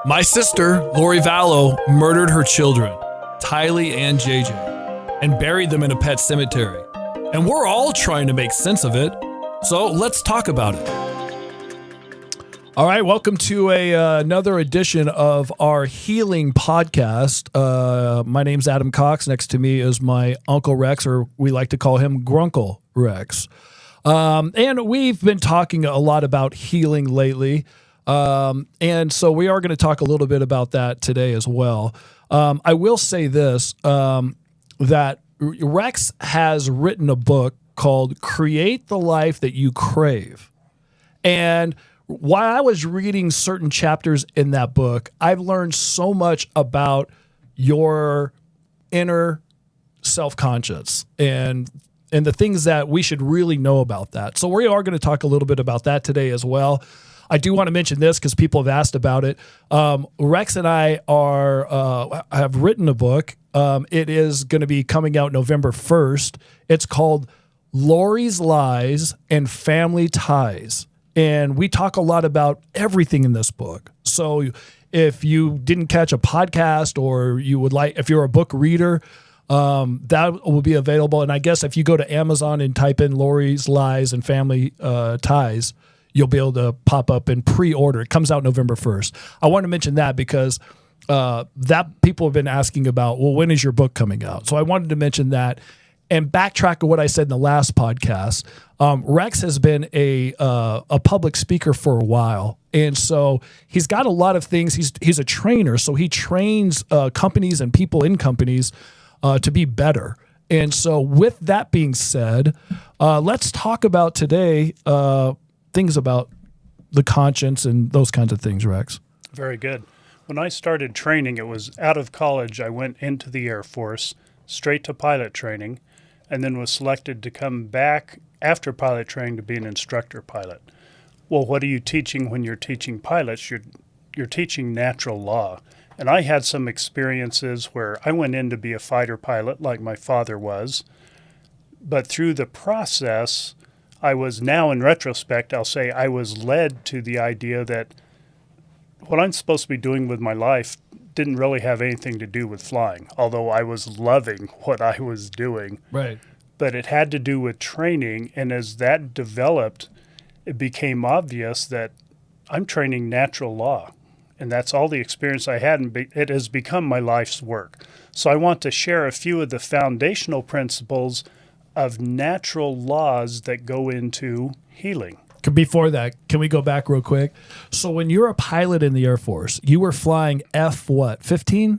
My sister, Lori Vallow, murdered her children, Tylee and JJ, and buried them in a pet cemetery. And we're all trying to make sense of it. So let's talk about it. All right, welcome to another edition of our healing podcast. My name's Adam Cox. Next to me is my Uncle Rex, or we like to call him Grunkle Rex. And we've been talking a lot about healing lately. And so we are going to talk a little bit about that today as well. I will say this, that Rex has written a book called Create the Life That You Crave. And while I was reading certain chapters in that book, I've learned so much about your inner self-conscious and the things that we should really know about that. So we are going to talk a little bit about that today as well. I do want to mention this because people have asked about it. Rex and I have written a book. It is going to be coming out November 1st. It's called Lori's Lies and Family Ties. And we talk a lot about everything in this book. So if you didn't catch a podcast, or you would like, if you're a book reader, that will be available. And I guess if you go to Amazon and type in Lori's Lies and Family Ties, you'll be able to pop up and pre-order. It comes out November 1st. I want to mention that because that people have been asking about, well, when is your book coming out? So I wanted to mention that and backtrack of what I said in the last podcast. Rex has been a public speaker for a while. And so he's got a lot of things. He's a trainer. So he trains companies and people in companies to be better. And so with that being said, let's talk about today things about the conscience and those kinds of things, Rex. Very good. When I started training, it was out of college. I went into the Air Force, straight to pilot training, and then was selected to come back after pilot training to be an instructor pilot. Well, what are you teaching when you're teaching pilots? You're teaching natural law. And I had some experiences where I went in to be a fighter pilot like my father was, but through the process, I was now, in retrospect, I'll say I was led to the idea that what I'm supposed to be doing with my life didn't really have anything to do with flying, although I was loving what I was doing. Right. But it had to do with training, and as that developed, it became obvious that I'm training natural law, and that's all the experience I had, and it has become my life's work. So I want to share a few of the foundational principles of natural laws that go into healing. Before that, can we go back real quick? So when you're a pilot in the Air Force, you were flying F-15?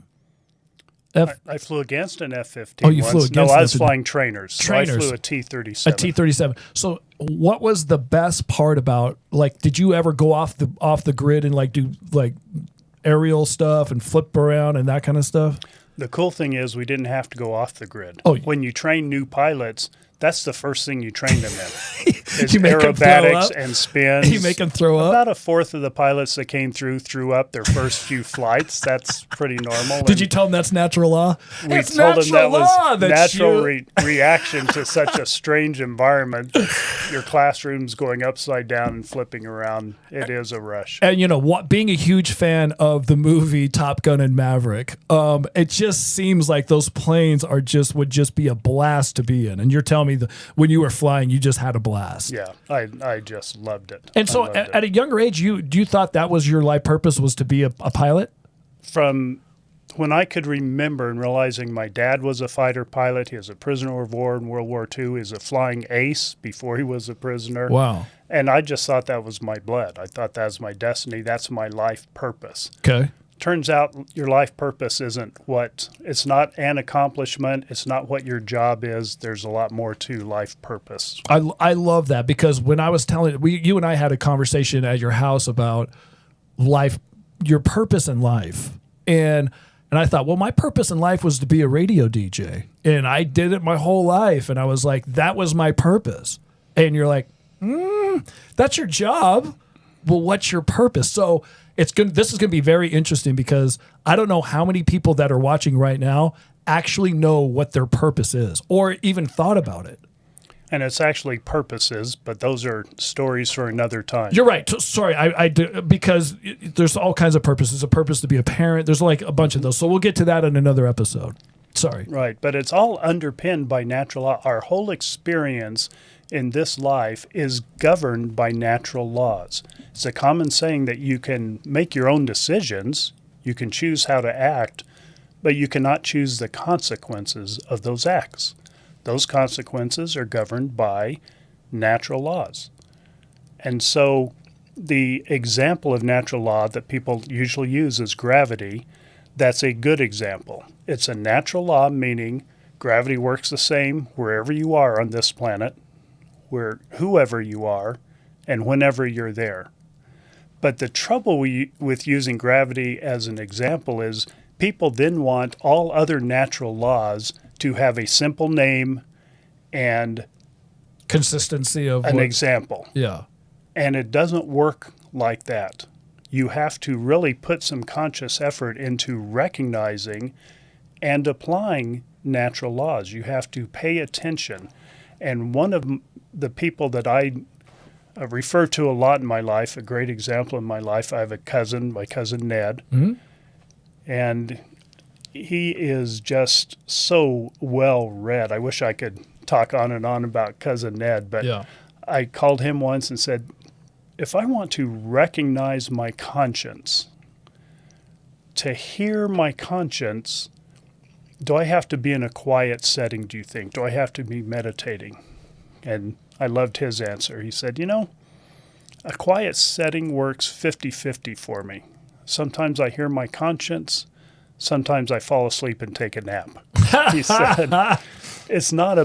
I flew against an F-15 Oh, you once. flew against No, I was F-15. flying trainers. Trainers. So I flew a T-37. A T-37. So what was the best part about, like, did you ever go off the grid and like do like aerial stuff and flip around and that kind of stuff? The cool thing is we didn't have to go off the grid. Oh, when you train new pilots, that's the first thing you train them in. Is You make them throw aerobatics up? and spins. You make them throw up? About a fourth of the pilots that came threw up their first few flights. That's pretty normal. Did you tell them that's natural law? We It's told them that natural law was that natural you- reaction to such a strange environment. Your classroom's going upside down and flipping around. It is a rush. And you know what? Being a huge fan of the movie Top Gun and Maverick, it just seems like those planes would just be a blast to be in. And you're telling me that when you were flying, you just had a blast. Yeah, I just loved it. And so, at a younger age, you thought that was your life purpose, was to be a pilot? From when I could remember and realizing my dad was a fighter pilot, he was a prisoner of war in World War II, he was a flying ace before he was a prisoner. Wow. And I just thought that was my blood. I thought that was my destiny. That's my life purpose. Okay. Turns out your life purpose it's not an accomplishment. It's not what your job is. There's a lot more to life purpose. I love that, because when I was telling you and I had a conversation at your house about life, your purpose in life. And I thought, well, my purpose in life was to be a radio DJ, and I did it my whole life. And I was like, that was my purpose. And you're like, that's your job. Well, what's your purpose? So this is going to be very interesting, because I don't know how many people that are watching right now actually know what their purpose is or even thought about it. And it's actually purposes, but those are stories for another time. You're right. Sorry, I do, because there's all kinds of purposes. A purpose to be a parent. There's like a bunch of those. So we'll get to that in another episode. Sorry. Right, but it's all underpinned by natural law. Our whole experience in this life is governed by natural laws. It's a common saying that you can make your own decisions, you can choose how to act, but you cannot choose the consequences of those acts. Those consequences are governed by natural laws. And so the example of natural law that people usually use is gravity. That's a good example. It's a natural law, meaning gravity works the same wherever you are on this planet, whoever you are, and whenever you're there. But the trouble with using gravity as an example is people then want all other natural laws to have a simple name and consistency of an example. Yeah. And it doesn't work like that. You have to really put some conscious effort into recognizing and applying natural laws. You have to pay attention. And one of the people that I refer to a lot in my life, a great example in my life, I have a cousin, my cousin Ned, and he is just so well read. I wish I could talk on and on about cousin Ned, but Yeah. I called him once and said, if I want to recognize my conscience, to hear my conscience, do I have to be in a quiet setting, do you think? Do I have to be meditating? And I loved his answer. He said, a quiet setting works 50-50 for me. Sometimes I hear my conscience. Sometimes I fall asleep and take a nap. He said, it's not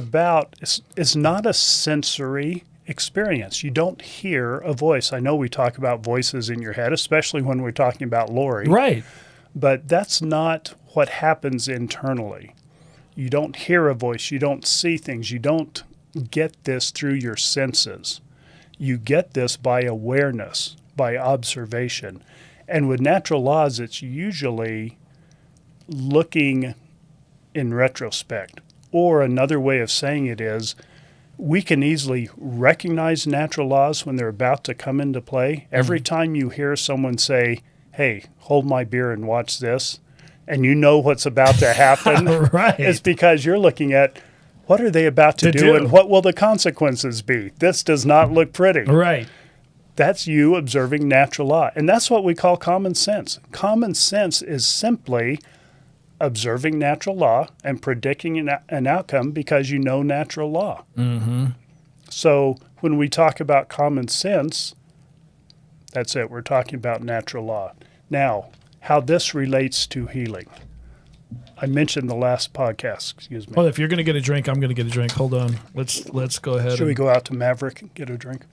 a sensory experience. You don't hear a voice. I know we talk about voices in your head, especially when we're talking about Lori. Right. But that's not what happens internally. You don't hear a voice. You don't see things. You don't get this through your senses. You get this by awareness, by observation. And with natural laws, it's usually looking in retrospect. Or another way of saying it is, we can easily recognize natural laws when they're about to come into play. Every time you hear someone say, hey, hold my beer and watch this, and you know what's about to happen, Right. it's because you're looking at what are they about to do and what will the consequences be. This does not look pretty. Right. That's you observing natural law. And that's what we call common sense. Common sense is simply observing natural law and predicting an outcome because you know natural law. Mm-hmm. So when we talk about common sense, that's it. We're talking about natural law. Now, how this relates to healing. I mentioned the last podcast, excuse me. Well, if you're going to get a drink, I'm going to get a drink. Hold on. Let's go ahead. Should we go out to Maverick and get a drink?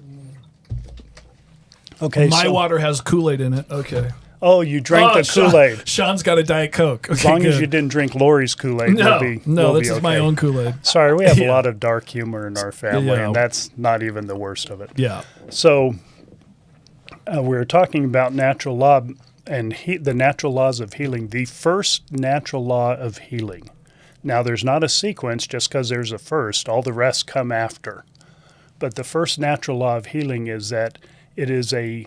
Okay. My water has Kool-Aid in it. Okay. Oh, you drank the Kool-Aid. Sean's got a Diet Coke. Okay, as long as you didn't drink Lori's Kool-Aid, No, we'll this be is my own Kool-Aid. Sorry, we have a Yeah. lot of dark humor in our family, Yeah. and that's not even the worst of it. Yeah. So we're talking about natural law and the natural laws of healing. The first natural law of healing. Now, there's not a sequence just because there's a first. All the rest come after. But the first natural law of healing is that it is a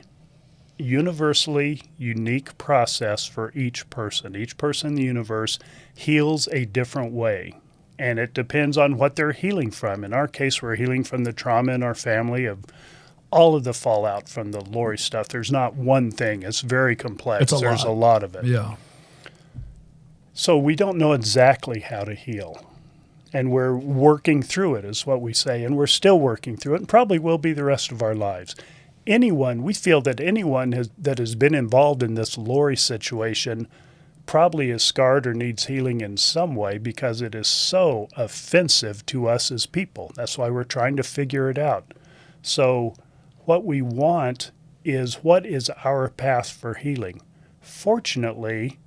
universally unique process for each person. Each person in the universe heals a different way. And it depends on what they're healing from. In our case, we're healing from the trauma in our family of all of the fallout from the Lori stuff. There's not one thing. It's very complex. There's a lot of it. Yeah. So we don't know exactly how to heal. And we're working through it, is what we say. And we're still working through it and probably will be the rest of our lives. We feel that anyone that has been involved in this Lori situation probably is scarred or needs healing in some way because it is so offensive to us as people. That's why we're trying to figure it out. So what we want is, what is our path for healing? Fortunately,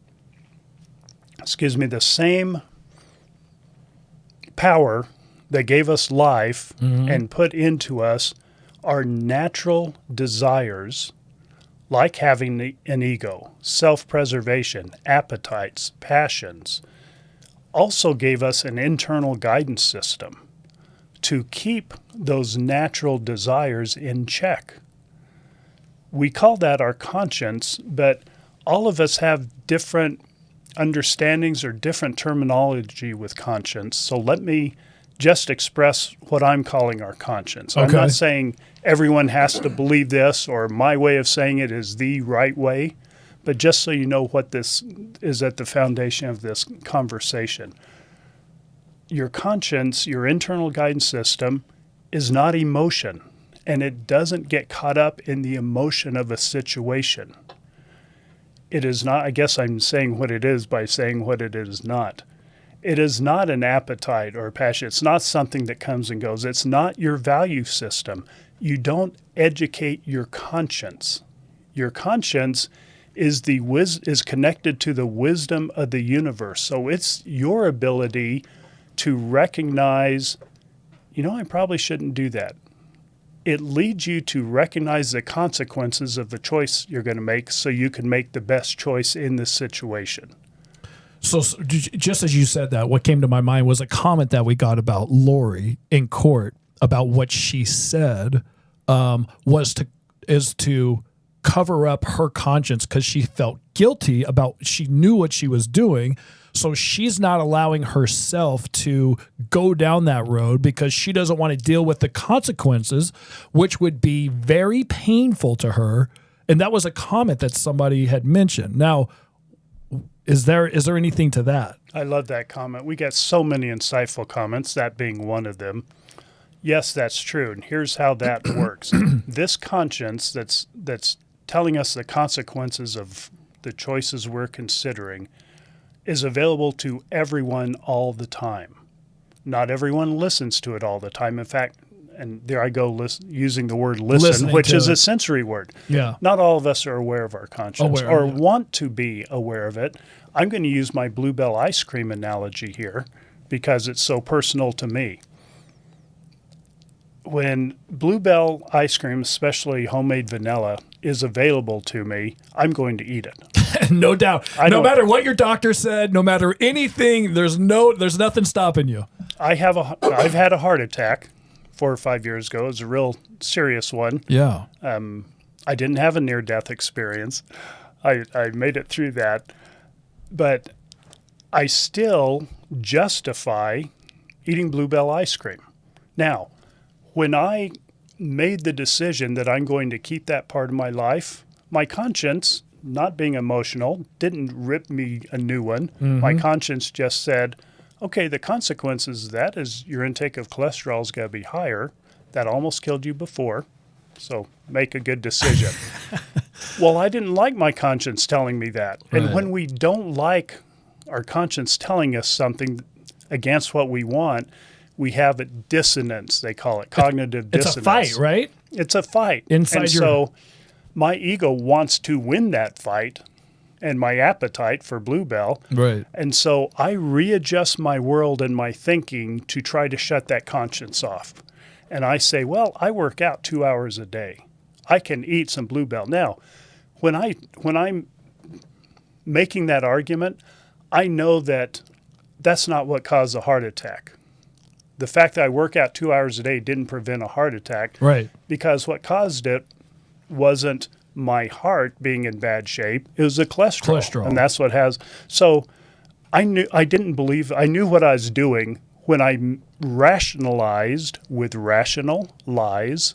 the same power that gave us life and put into us our natural desires, like having an ego, self-preservation, appetites, passions, also gave us an internal guidance system to keep those natural desires in check. We call that our conscience, but all of us have different understandings or different terminology with conscience. So let me just express what I'm calling our conscience. Okay. I'm not saying everyone has to believe this or my way of saying it is the right way, but just so you know what this is at the foundation of this conversation. Your conscience, your internal guidance system, is not emotion, and it doesn't get caught up in the emotion of a situation. It is not, I guess I'm saying what it is by saying what it is not. It is not an appetite or a passion. It's not something that comes and goes. It's not your value system. You don't educate your conscience. Your conscience is connected to the wisdom of the universe. So it's your ability to recognize, I probably shouldn't do that. It leads you to recognize the consequences of the choice you're going to make so you can make the best choice in this situation. So just as you said that, what came to my mind was a comment that we got about Lori in court about what she said is to cover up her conscience because she felt guilty she knew what she was doing. So she's not allowing herself to go down that road because she doesn't want to deal with the consequences, which would be very painful to her. And that was a comment that somebody had mentioned. Now, is there anything to that? I love that comment. We get so many insightful comments, that being one of them. Yes, that's true. And here's how that works. This conscience that's telling us the consequences of the choices we're considering is available to everyone all the time. Not everyone listens to it all the time. In fact, and there I go using the word listen, which is a sensory word. Yeah. Not all of us are aware of our conscience want to be aware of it. I'm going to use my Bluebell ice cream analogy here because it's so personal to me. When Bluebell ice cream, especially homemade vanilla, is available to me, I'm going to eat it. No doubt. No matter what your doctor said, no matter anything, there's nothing stopping you. I've had a heart attack 4 or 5 years ago. It was a real serious one. Yeah. I didn't have a near-death experience. I made it through that. But I still justify eating Bluebell ice cream. Now, when I made the decision that I'm going to keep that part of my life, my conscience, not being emotional, didn't rip me a new one. Mm-hmm. My conscience just said, okay, the consequences of that is your intake of cholesterol is going to be higher. That almost killed you before, so make a good decision. Well, I didn't like my conscience telling me that. Right. And when we don't like our conscience telling us something against what we want, we have a dissonance, they call it, cognitive dissonance. It's a fight, right? It's a fight. So my ego wants to win that fight and my appetite for Bluebell. Right. And so I readjust my world and my thinking to try to shut that conscience off. And I say, well, I work out 2 hours a day. I can eat some Bluebell. Now, when I'm making that argument, I know that that's not what caused a heart attack. The fact that I work out 2 hours a day didn't prevent a heart attack. Right. Because what caused it wasn't my heart being in bad shape. It was the cholesterol. And that's what has. So I knew what I was doing when I rationalized with rational lies,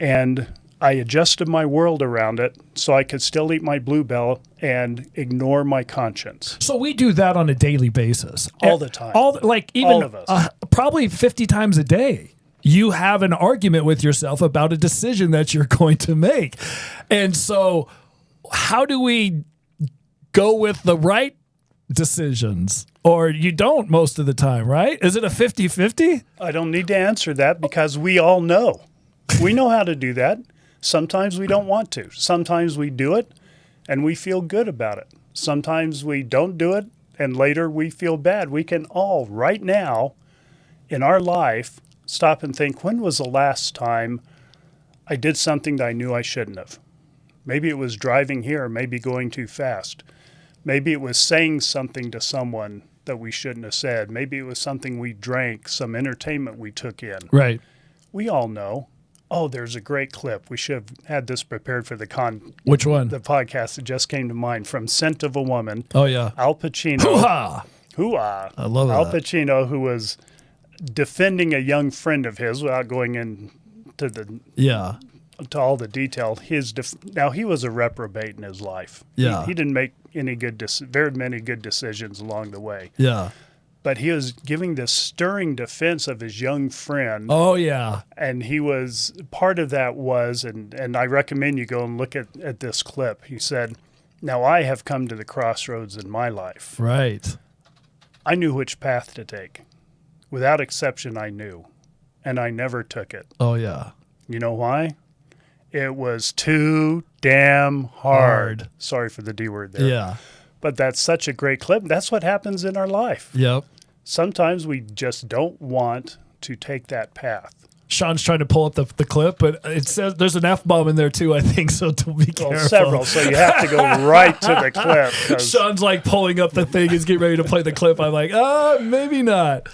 and I adjusted my world around it so I could still eat my Bluebell and ignore my conscience. So we do that on a daily basis. All the time. All of us. Probably 50 times a day. You have an argument with yourself about a decision that you're going to make. And so how do we go with the right decisions? Or you don't most of the time, right? Is it a 50-50? I don't need to answer that because we all know. We know how to do that. Sometimes we don't want to. Sometimes we do it and we feel good about it. Sometimes we don't do it and later we feel bad. We can all, right now, in our life, stop and think, when was the last time I did something that I knew I shouldn't have? Maybe it was driving here, maybe going too fast. Maybe it was saying something to someone that we shouldn't have said. Maybe it was something we drank, some entertainment we took in. Right. We all know. Oh, there's a great clip. We should have had this prepared for Which one? the podcast that just came to mind from Scent of a Woman. Oh, yeah. Al Pacino. Hoo-ha! Hoo-ah. I love Al that. Pacino, who was defending a young friend of his without going into Yeah. to all the detail. Now, he was a reprobate in his life. Yeah. He didn't make very many good decisions along the way. Yeah. But he was giving this stirring defense of his young friend. Oh, yeah. And he was, part of that was, and I recommend you go and look at this clip. He said, now I have come to the crossroads in my life. Right. I knew which path to take. Without exception, I knew. And I never took it. Oh, yeah. You know why? It was too damn hard. Sorry for the D word there. Yeah. But that's such a great clip. That's what happens in our life. Yep. Sometimes we just don't want to take that path. Sean's trying to pull up the clip, but it says there's an F-bomb in there too, I think, so to be careful. Well, several, so you have to go right to the clip. 'Cause Sean's like pulling up the thing, he's getting ready to play the clip. I'm like, maybe not.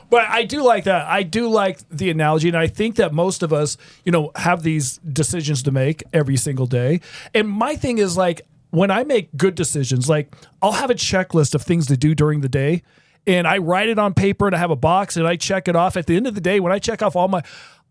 But I do like that. I do like the analogy, and I think that most of us, have these decisions to make every single day. And my thing is, like, when I make good decisions, like, I'll have a checklist of things to do during the day, and I write it on paper, and I have a box, and I check it off. At the end of the day, when I check off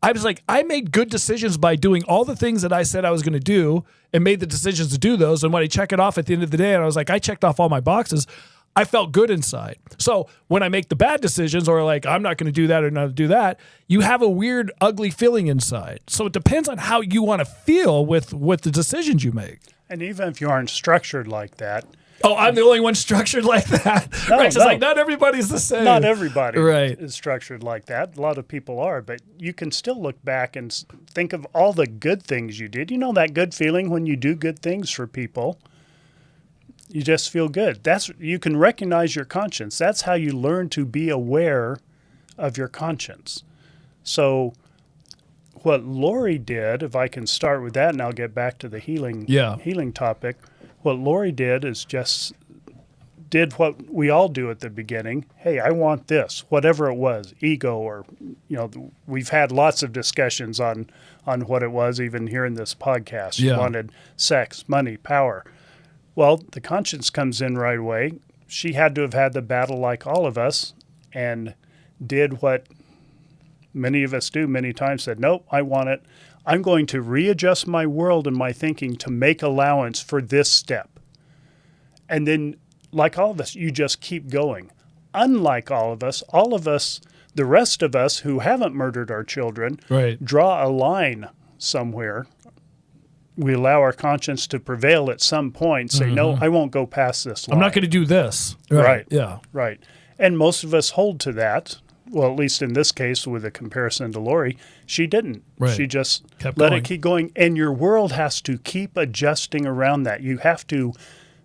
I was like, I made good decisions by doing all the things that I said I was going to do and made the decisions to do those. And when I check it off at the end of the day, and I was like, I checked off all my boxes, I felt good inside. So when I make the bad decisions, or like, I'm not going to do that or not do that, you have a weird, ugly feeling inside. So it depends on how you want to feel with the decisions you make. And even if you aren't structured like that. Oh, I'm the only one structured like that. No, right? It's no. like, not everybody's the same. Not everybody Right. is structured like that. A lot of people are, but you can still look back and think of all the good things you did. You know that good feeling when you do good things for people? You just feel good. You can recognize your conscience. That's how you learn to be aware of your conscience. So what Lori did, if I can start with that, and I'll get back to the healing topic. What Lori did is just did what we all do at the beginning. Hey, I want this, whatever it was, ego, or, we've had lots of discussions on what it was, even here in this podcast. She wanted sex, money, power. Well, the conscience comes in right away. She had to have had the battle like all of us and did what many of us do many times, said, nope, I want it. I'm going to readjust my world and my thinking to make allowance for this step. And then, like all of us, you just keep going. Unlike all of us, the rest of us who haven't murdered our children, draw a line somewhere. We allow our conscience to prevail at some point, say, no, I won't go past this line. I'm not going to do this. Right. Yeah. Right. And most of us hold to that. Well, at least in this case, with a comparison to Lori, she didn't. Right. She just kept let going. it keep going. And your world has to keep adjusting around that. You have to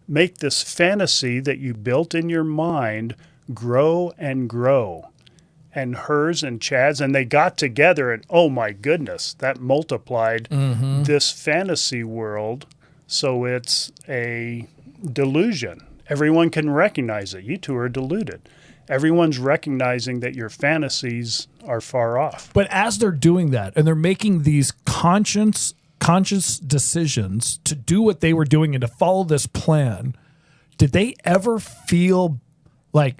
make this fantasy that you built in your mind grow and grow. And hers and Chad's, and they got together, and oh my goodness, that multiplied this fantasy world. So it's a delusion. Everyone can recognize it. You two are deluded. Everyone's recognizing that your fantasies are far off. But as they're doing that, and they're making these conscious decisions to do what they were doing and to follow this plan, did they ever feel like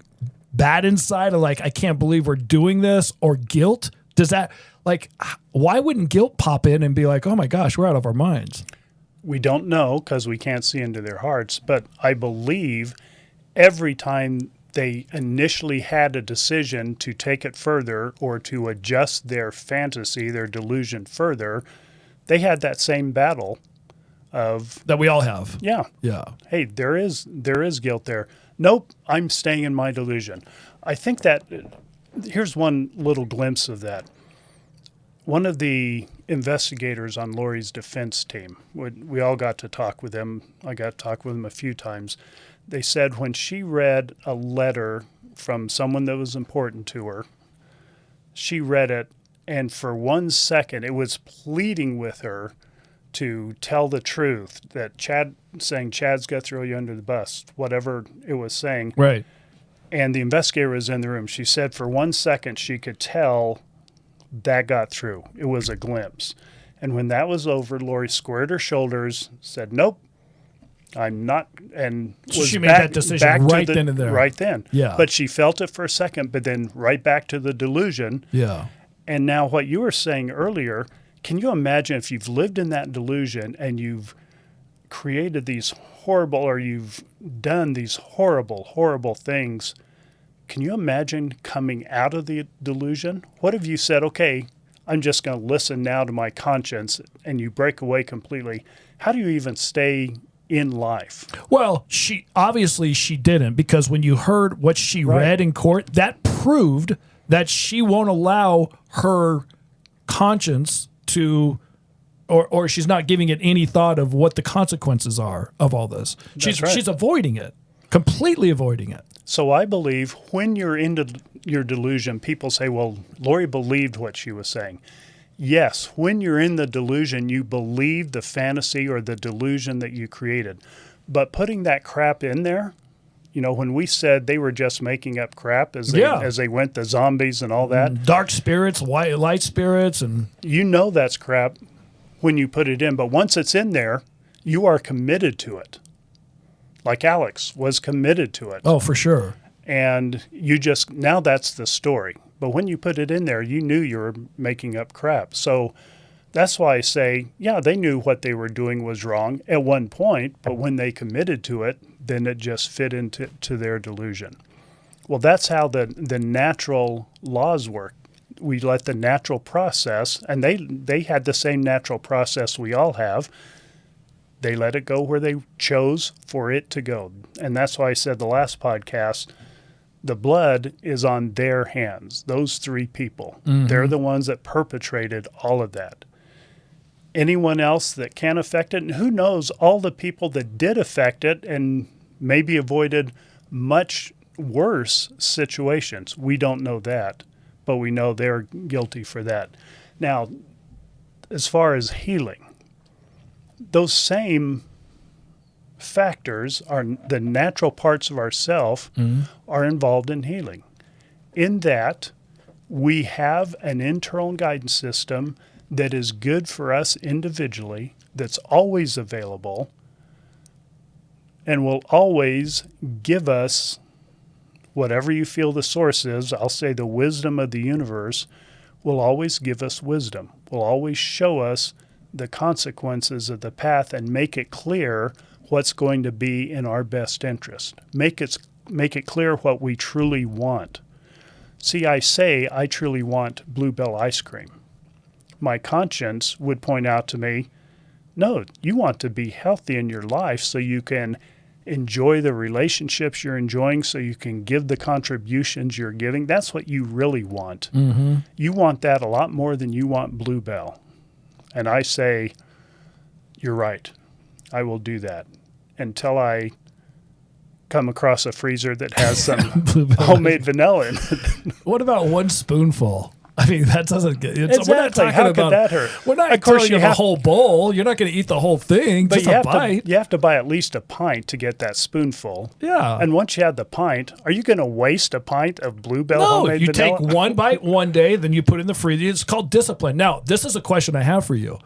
bad inside, or like, I can't believe we're doing this, or guilt? Does that, like, why wouldn't guilt pop in and be like, oh my gosh, we're out of our minds? We don't know because we can't see into their hearts, but I believe every time they initially had a decision to take it further or to adjust their fantasy, their delusion further, they had that same battle of that we all have. Yeah. Hey, there is guilt there. Nope, I'm staying in my delusion. I think that here's one little glimpse of that. One of the investigators on Lori's defense team, we all got to talk with them. I got to talk with them a few times. They said when she read a letter from someone that was important to her, she read it, and for 1 second, it was pleading with her to tell the truth, that Chad's got to throw you under the bus, whatever it was saying. Right. And the investigator was in the room. She said for 1 second she could tell that got through. It was a glimpse. And when that was over, Lori squared her shoulders, said, "Nope, I'm not," and So was she made that decision right then and there. Right then. Yeah. But she felt it for a second, but then right back to the delusion. Yeah. And now what you were saying earlier, can you imagine if you've lived in that delusion and you've created these horrible, or you've done these horrible, horrible things? Can you imagine coming out of the delusion? What if you said, okay, I'm just going to listen now to my conscience, and you break away completely? How do you even stay in life? Well, she didn't, because when you heard what she read in court, that proved that she won't allow her conscience to, or she's not giving it any thought of what the consequences are of all this. She's avoiding it, completely avoiding it. So I believe when you're into your delusion, people say, well, Lori believed what she was saying. Yes, when you're in the delusion, you believe the fantasy or the delusion that you created. But putting that crap in there, when we said they were just making up crap as they went, the zombies and all that. Dark spirits, light spirits. And that's crap when you put it in. But once it's in there, you are committed to it. Like Alex was committed to it. Oh, for sure. And now that's the story. But when you put it in there, you knew you were making up crap. So that's why I say, yeah, they knew what they were doing was wrong at one point, but when they committed to it, then it just fit into their delusion. Well, that's how the natural laws work. We let the natural process, and they had the same natural process we all have. They let it go where they chose for it to go. And that's why I said the last podcast, the blood is on their hands, those three people. Mm-hmm. They're the ones that perpetrated all of that. Anyone else that can affect it, and who knows, all the people that did affect it and maybe avoided much worse situations. We don't know that, but we know they're guilty for that. Now, as far as healing, those same factors are the natural parts of ourself are involved in healing. In that, we have an internal guidance system that is good for us individually, that's always available, and will always give us whatever you feel the source is. I'll say the wisdom of the universe will always give us wisdom, will always show us the consequences of the path and make it clear what's going to be in our best interest. Make it clear what we truly want. See, I say I truly want Bluebell ice cream. My conscience would point out to me, no, you want to be healthy in your life so you can enjoy the relationships you're enjoying, so you can give the contributions you're giving. That's what you really want. Mm-hmm. You want that a lot more than you want Bluebell. And I say, you're right. I will do that until I come across a freezer that has some homemade vanilla in it. What about one spoonful? I mean, that doesn't get... Exactly. We're not talking How about, could that hurt? We're not telling you a whole bowl. You're not going to eat the whole thing, just a bite. You have to buy at least a pint to get that spoonful. Yeah. And once you have the pint, are you going to waste a pint of Bluebell homemade vanilla? No, you take one bite one day, then you put it in the freezer. It's called discipline. Now, this is a question I have for you.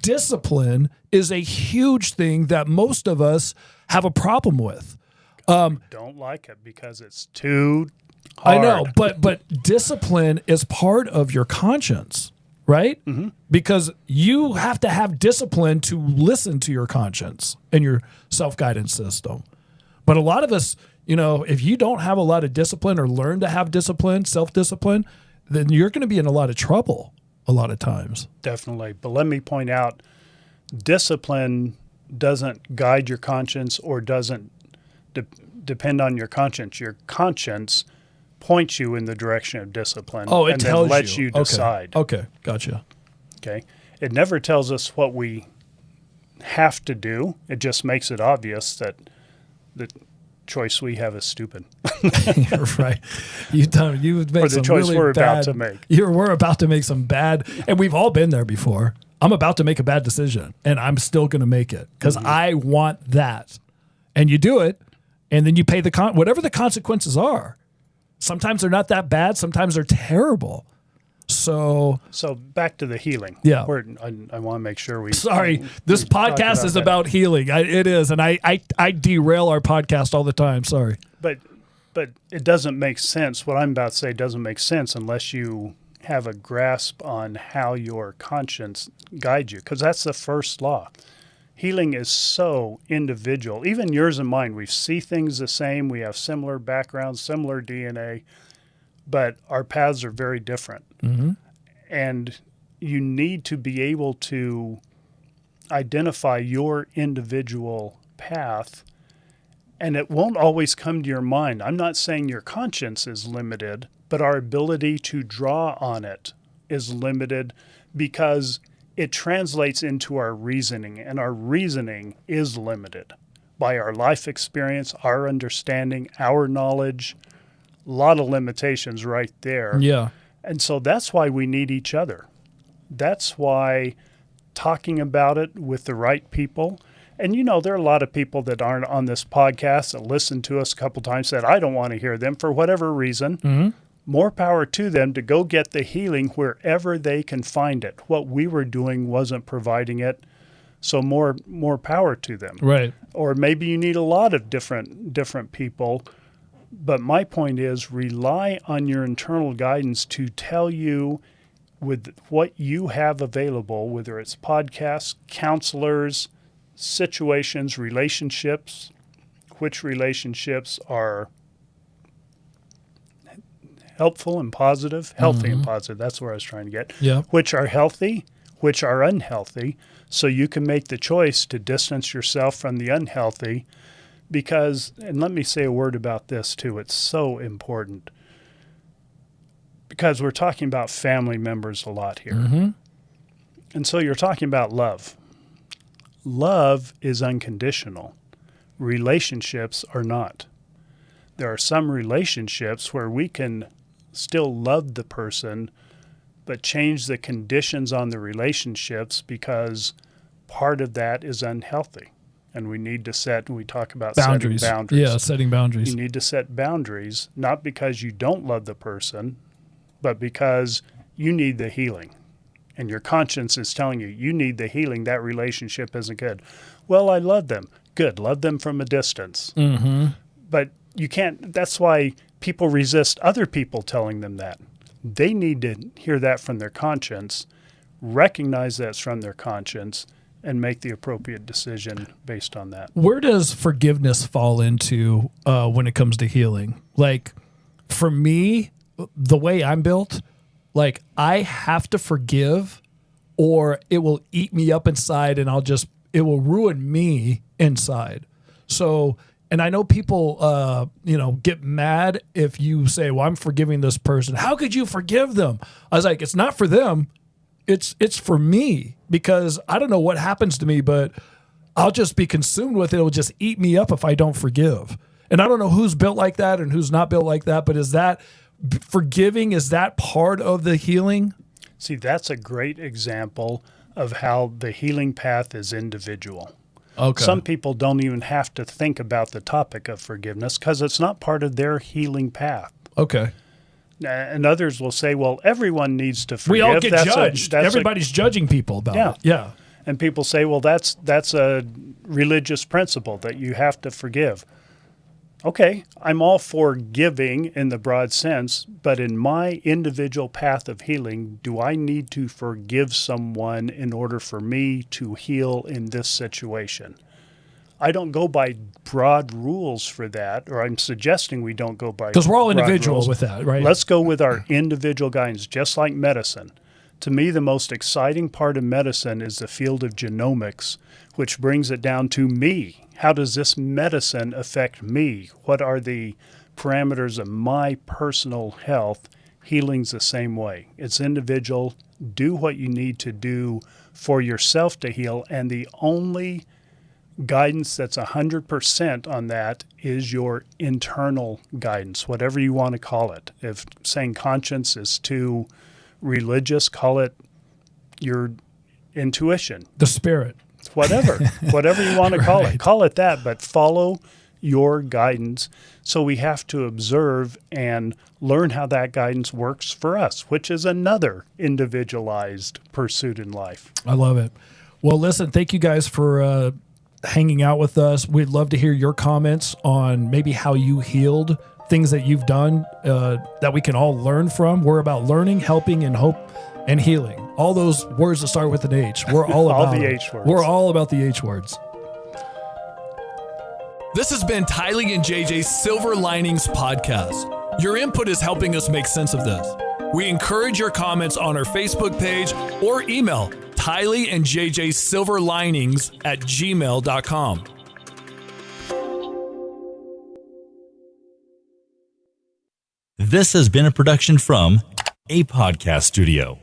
Discipline is a huge thing that most of us have a problem with. Don't like it because it's too hard. I know, but discipline is part of your conscience, right? Mm-hmm. Because you have to have discipline to listen to your conscience and your self-guidance system. But a lot of us, if you don't have a lot of discipline or learn to have discipline, self-discipline, then you're going to be in a lot of trouble a lot of times. Definitely. But let me point out, discipline doesn't guide your conscience or doesn't depend on your conscience. Your conscience points you in the direction of discipline. Oh, it and tells then lets you decide. Okay, gotcha. Okay. It never tells us what we have to do. It just makes it obvious that the choice we have is stupid. You're right. You've made some really bad. About to make. We're about to make some bad, and we've all been there before. I'm about to make a bad decision, and I'm still going to make it because I want that. And you do it, and then you pay whatever the consequences are. Sometimes they're not that bad. Sometimes they're terrible. So back to the healing. Yeah. I want to make sure we. Sorry, this podcast is about healing. It is, and I derail our podcast all the time. Sorry, but it doesn't make sense. What I'm about to say doesn't make sense unless you have a grasp on how your conscience guides you, because that's the first law. Healing is so individual. Even yours and mine, we see things the same. We have similar backgrounds, similar DNA, but our paths are very different. Mm-hmm. And you need to be able to identify your individual path, and it won't always come to your mind. I'm not saying your conscience is limited, but our ability to draw on it is limited because it translates into our reasoning, and our reasoning is limited by our life experience, our understanding, our knowledge. A lot of limitations right there. Yeah. And so that's why we need each other. That's why talking about it with the right people. And, there are a lot of people that aren't on this podcast that listen to us a couple times, said, I don't want to hear them for whatever reason. Mm-hmm. More power to them to go get the healing wherever they can find it. What we were doing wasn't providing it. So more power to them. Right. Or maybe you need a lot of different people. But my point is, rely on your internal guidance to tell you with what you have available, whether it's podcasts, counselors, situations, relationships, which relationships are helpful and positive, healthy and positive. That's where I was trying to get. Yeah. Which are healthy, which are unhealthy. So you can make the choice to distance yourself from the unhealthy. Because, and let me say a word about this too, it's so important. Because we're talking about family members a lot here. Mm-hmm. And so you're talking about love. Love is unconditional. Relationships are not. There are some relationships where we can still love the person, but change the conditions on the relationships because part of that is unhealthy. And we need to set, we talk about boundaries. setting boundaries. Yeah, setting boundaries. You need to set boundaries, not because you don't love the person, but because you need the healing. And your conscience is telling you need the healing. That relationship isn't good. Well, I love them. Good. Love them from a distance. Mm-hmm. But you can't, that's why people resist other people telling them that. They need to hear that from their conscience, recognize that's from their conscience, and make the appropriate decision based on that. Where does forgiveness fall into when it comes to healing? Like, for me, the way I'm built, like, I have to forgive or it will eat me up inside and it will ruin me inside. So, and I know people, get mad if you say, well, I'm forgiving this person. How could you forgive them? I was like, it's not for them. It's for me, because I don't know what happens to me, but I'll just be consumed with it. It'll just eat me up if I don't forgive. And I don't know who's built like that and who's not built like that, but is that forgiving, is that part of the healing? See, that's a great example of how the healing path is individual. Okay. Some people don't even have to think about the topic of forgiveness because it's not part of their healing path. Okay. And others will say, well, everyone needs to forgive. We all get judged. Everybody's judging people about it. Yeah. And people say, well, that's a religious principle that you have to forgive. Okay, I'm all for giving in the broad sense, but in my individual path of healing, do I need to forgive someone in order for me to heal in this situation? I don't go by broad rules for that, or I'm suggesting we don't go by, because we're all individual with that, right? Let's go with our individual guidance, just like medicine. To me, the most exciting part of medicine is the field of genomics, which brings it down to me. How does this medicine affect me? What are the parameters of my personal health? Healing's the same way. It's individual. Do what you need to do for yourself to heal, and the only guidance that's 100% on that is your internal guidance, whatever you want to call it. If saying conscience is too religious, call it your intuition. The spirit. Whatever you want to call it. Call it that, but follow your guidance. So we have to observe and learn how that guidance works for us, which is another individualized pursuit in life. I love it. Well, listen, thank you guys for hanging out with us. We'd love to hear your comments on maybe how you healed, things that you've done that we can all learn from. We're about learning, helping, and hope and healing. All those words that start with an H. We're all about the them. H words. We're all about the H words. This has been Tylee and JJ's Silver Linings Podcast. Your input is helping us make sense of this. We encourage your comments on our Facebook page or email Tylee and JJ Silver Linings at gmail.com. This has been a production from A Podcast Studio.